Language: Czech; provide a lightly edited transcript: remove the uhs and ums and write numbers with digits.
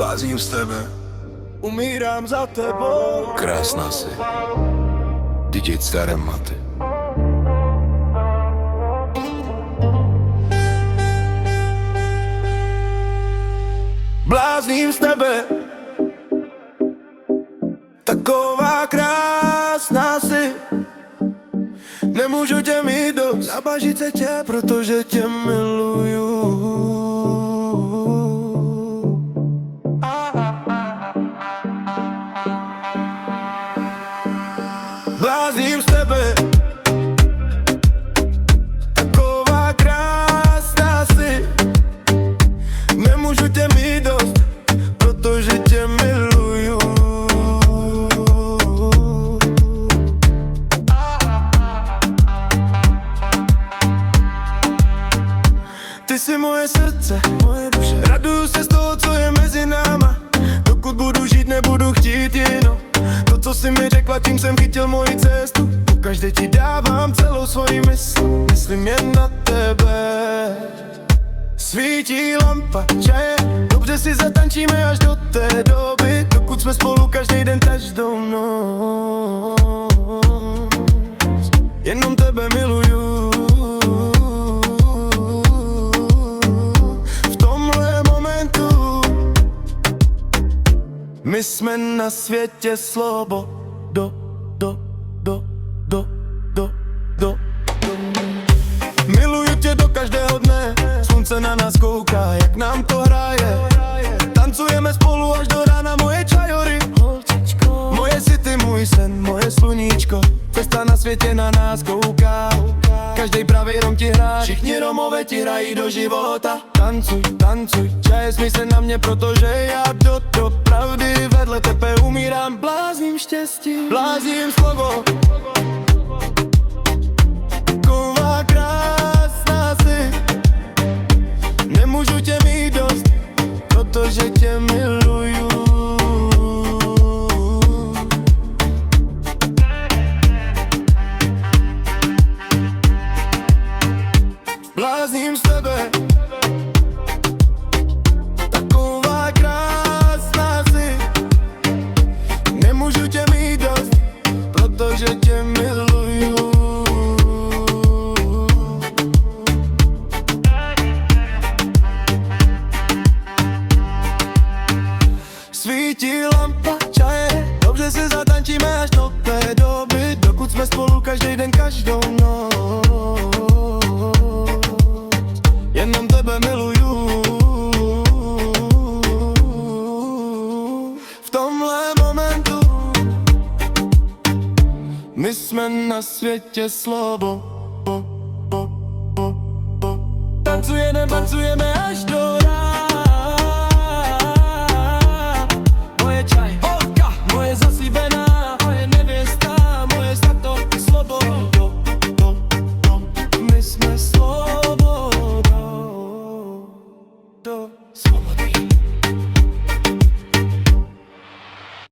Blázním z tebe, umírám za tebou. krásná si, DJ staré maty. Blázním z tebe, taková krásná si. Nemůžu tě mít dost, zabažit se tě, protože tě miluju. Blázním z tebe, taková krásná si. Nemůžu tě mít dost, protože tě miluju. Ty jsi moje srdce, moje duše. Raduju se z toho, co je mezi náma. Dokud budu žít, nebudu chtít jinou. To, co jsi mi řekla, tím jsem chytil moji cestu. Pokaždé ti dávám celou svoji mysl. Myslím jen na tebe. Svítí lampa čaje, dobře si zatančíme až do té doby, dokud jsme spolu každý den, každou noc. Jenom tebe miluju. V tomhle momentu my jsme na světě slobo. Miluju tě do každého dne, slunce na nás kouká, jak nám to hraje. Tancujeme spolu až do rána, moje čajory. Moje si ty, můj sen, moje sluníčko. Cesta na světě na nás kouká, každej pravý rom ti hrá. Všichni Romové ti hrají do života. Tancuj, tancuj, čaje, smij se na mě, protože já do pravdy vedle tebe umírám. Blázním štěstí, blázním slovo. Taková krásná si. Nemůžu tě mít dost, protože tě miluju. Blázním z tebe, taková krásná si. Nemůžu tě mít dost, protože tě miluju. Svítí lampa čaje, dobře si zatančíme až do té doby, dokud jsme spolu každý den, každou noc. Jenom tebe miluju. V tomhle momentu my jsme na světě slobo. Tancujeme až